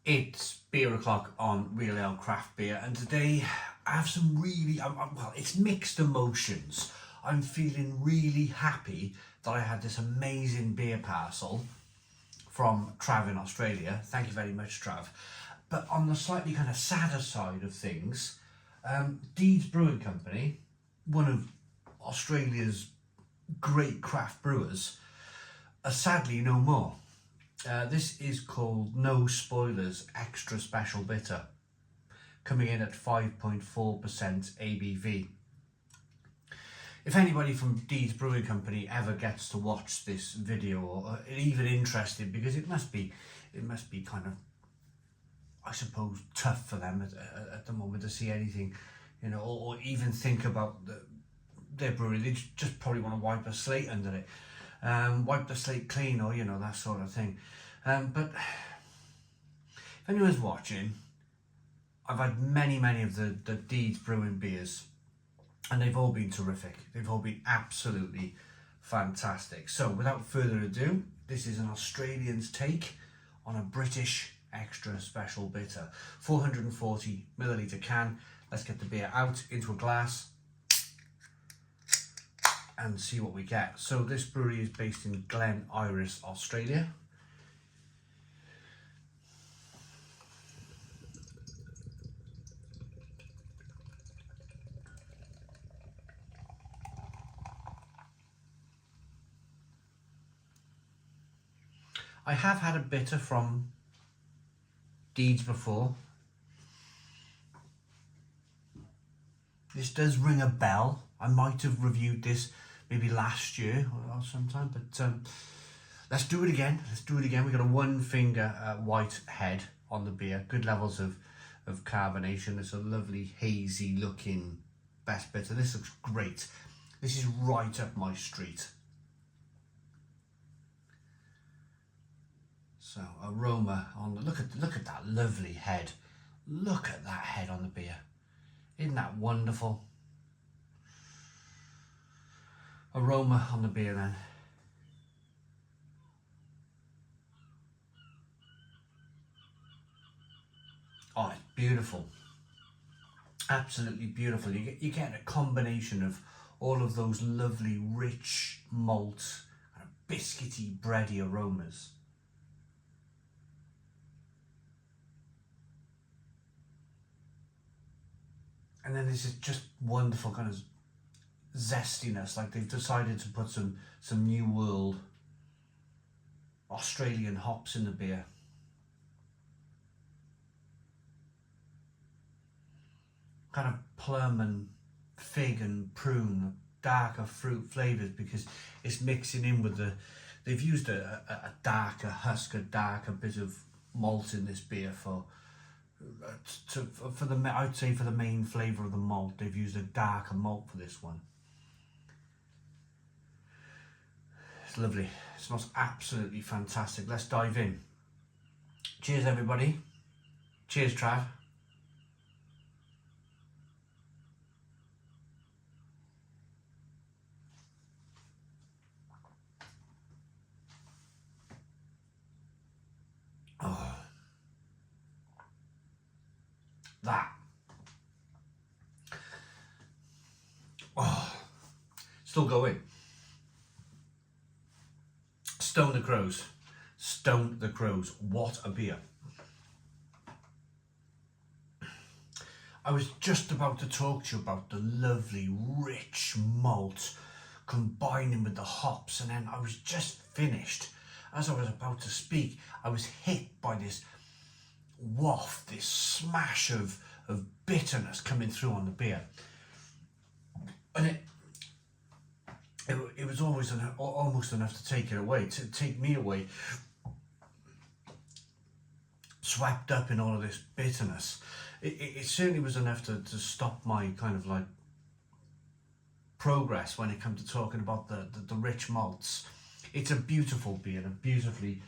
It's beer o'clock on Real Ale Craft Beer, and today I have some really, well, it's mixed emotions. I'm feeling really happy that I had this amazing beer parcel from Trav in Australia. Thank you very much, Trav. But on the slightly kind of sadder side of things, Deeds Brewing Company, one of Australia's great craft brewers, are sadly no more. This is called No Spoilers Extra Special Bitter, coming in at 5.4% ABV. If anybody from Deeds Brewing Company ever gets to watch this video, or even interested, because it must be kind of, I suppose, tough for them at the moment to see anything, you know, or even think about their brewery. They just probably want to wipe a slate under it. Wipe the slate clean, or, you know, that sort of thing. But if anyone's watching, I've had many of the Deeds Brewing beers, and they've all been terrific. They've all been absolutely fantastic. So without further ado, this is an Australian's take on a British extra special bitter. 440 milliliter can. Let's get the beer out into a glass and see what we get. So this brewery is based in Glen Iris, Australia. I have had a bitter from Deeds before. This does ring a bell. I might have reviewed this maybe last year or sometime, but let's do it again. We've got a one finger white head on the beer. Good levels of carbonation. It's a lovely hazy looking best bitter. This looks great. This is right up my street. So aroma on the, look at that lovely head. Look at that head on the beer. Isn't that wonderful? Aroma on the beer then. Oh, it's beautiful. Absolutely beautiful. You get a combination of all of those lovely rich malt, kind of biscuity, bready aromas. And then this is just wonderful kind of zestiness, like they've decided to put some New World Australian hops in the beer. Kind of plum and fig and prune, darker fruit flavours, because it's mixing in with they've used a darker husk, a darker bit of malt in this beer I'd say for the main flavour of the malt. They've used a darker malt for this one. It's lovely. It smells absolutely fantastic. Let's dive in. Cheers, everybody. Cheers, Trav. Oh. That. Oh. Still going. Stone the Crows. Stone the Crows. What a beer. I was just about to talk to you about the lovely rich malt combining with the hops, and then I was just finished. As I was about to speak, I was hit by this waft, this smash of bitterness coming through on the beer. And it was always almost enough to take it away, to take me away, swept up in all of this bitterness. It certainly was enough to stop my kind of like progress when it comes to talking about the rich malts. It's a beautiful beer, a beautifully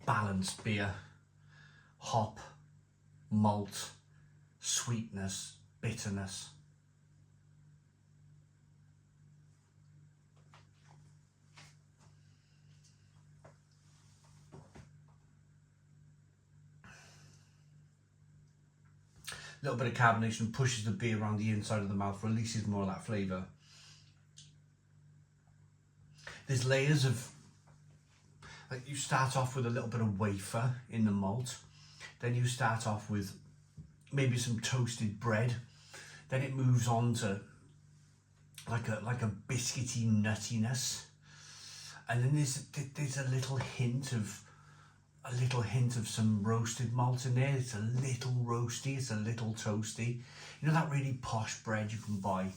balanced beer. Hop, malt, sweetness, bitterness. A little bit of carbonation pushes the beer around the inside of the mouth, releases more of that flavour. There's layers of, like, you start off with a little bit of wafer in the malt, then you start off with maybe some toasted bread, then it moves on to like a biscuity nuttiness, and then there's a little hint of some roasted malt in there. It's a little roasty, it's a little toasty. You know that really posh bread you can buy,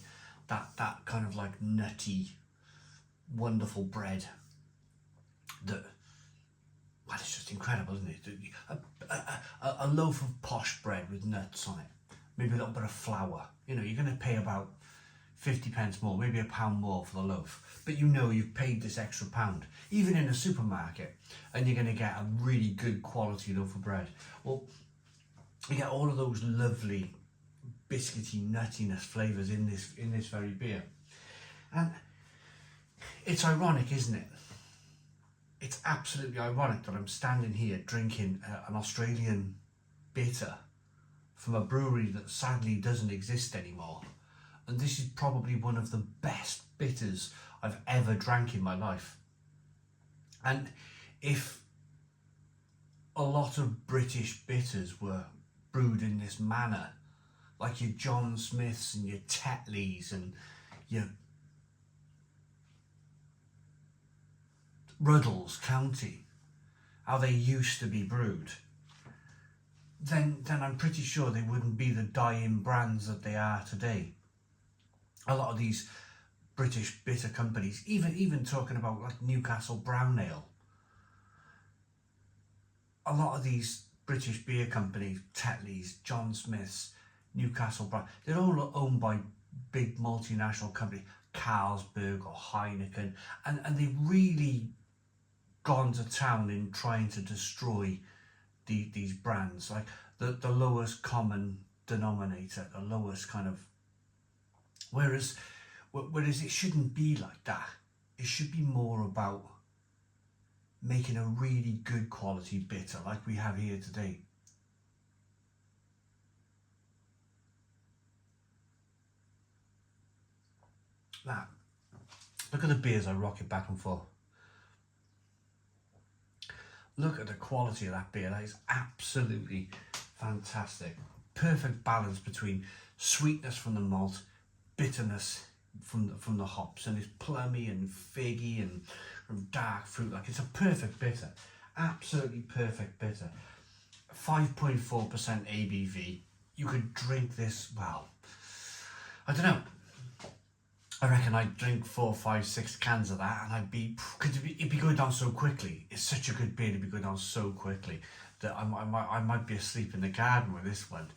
that kind of like nutty, wonderful bread that, well, it's just incredible, isn't it? A loaf of posh bread with nuts on it, maybe a little bit of flour. You know, you're going to pay about 50 pence more, maybe £1 more for the loaf, but you know you've paid this extra £1, even in a supermarket, and you're going to get a really good quality loaf of bread. Well, you get all of those lovely biscuity nuttiness flavours in this very beer, and it's ironic, isn't it? It's absolutely ironic that I'm standing here drinking an Australian bitter from a brewery that sadly doesn't exist anymore. And this is probably one of the best bitters I've ever drank in my life. And if a lot of British bitters were brewed in this manner, like your John Smiths and your Tetleys and your Ruddles County, how they used to be brewed, then I'm pretty sure they wouldn't be the die-in brands that they are today. A lot of these British bitter companies, even talking about like Newcastle Brown Ale, a lot of these British beer companies, Tetleys, John Smiths, Newcastle Brown, they're all owned by big multinational companies, Carlsberg or Heineken, and they've really gone to town in trying to destroy these brands, like the lowest common denominator, the lowest kind of, whereas it shouldn't be like that. It should be more about making a really good quality bitter like we have here today. Now, look at the beers I rock it back and forth. Look at the quality of that beer. That is absolutely fantastic. Perfect balance between sweetness from the malt, bitterness from the hops, and it's plummy and figgy and dark fruit. Like, it's a perfect bitter. Absolutely perfect bitter. 5.4% ABV. You could drink this, well, I don't know. I reckon I'd drink 4, 5, 6 cans of that, and it'd be going down so quickly. It's such a good beer to be going down so quickly that I might be asleep in the garden with this one.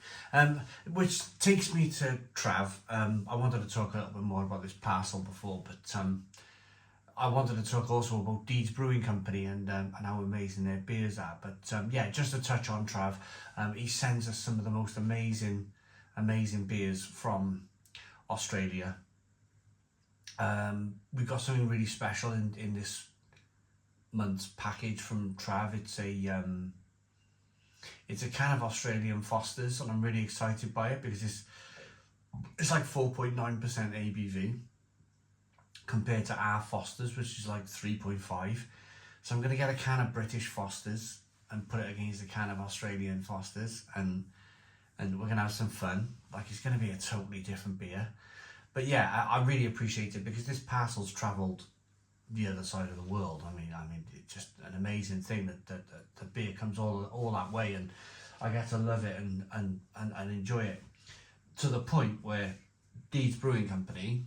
Which takes me to Trav. I wanted to talk a little bit more about this parcel before, but I wanted to talk also about Deeds Brewing Company and how amazing their beers are. But yeah, just to touch on Trav, he sends us some of the most amazing beers from Australia. We've got something really special in this month's package from Trav. It's a can of Australian Fosters, and I'm really excited by it because it's like 4.9% ABV compared to our Fosters, which is like 3.5. So I'm going to get a can of British Fosters and put it against a can of Australian Fosters, and we're going to have some fun. Like, it's going to be a totally different beer. But yeah, I really appreciate it because this parcel's travelled the other side of the world. I mean, it's just an amazing thing that the beer comes all that way, and I get to love it and enjoy it to the point where Deeds Brewing Company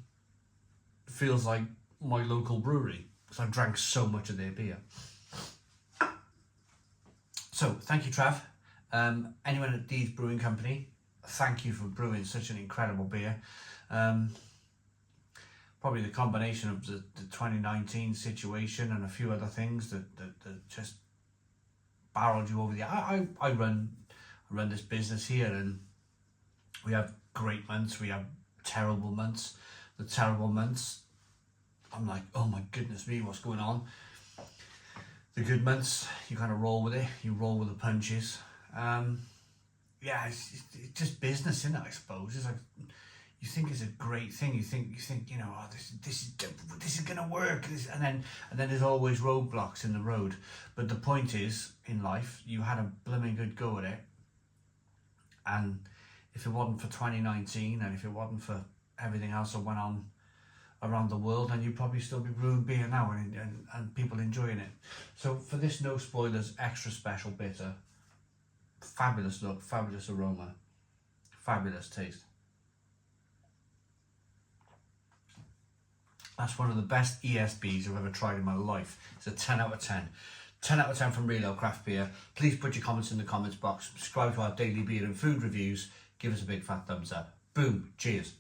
feels like my local brewery because I've drank so much of their beer. So thank you, Trav. Anyone at Deeds Brewing Company, thank you for brewing such an incredible beer. Probably the combination of the 2019 situation and a few other things that just barreled you over the. I run this business here, and we have great months, we have terrible months. The terrible months, I'm like, oh my goodness me, what's going on? The good months, you kind of roll with it, you roll with the punches. yeah, it's just business, isn't it? I suppose it's like you think it's a great thing. You think oh, this is gonna work. And then there's always roadblocks in the road. But the point is, in life, you had a blooming good go at it, and if it wasn't for 2019, and if it wasn't for everything else that went on around the world, then you'd probably still be brewing beer now and people enjoying it. So for this no spoilers extra special bitter, fabulous look, fabulous aroma, fabulous taste. That's one of the best ESBs I've ever tried in my life. It's a 10 out of 10. 10 out of 10 from Real Ale Craft Beer. Please put your comments in the comments box. Subscribe to our daily beer and food reviews. Give us a big fat thumbs up. Boom. Cheers.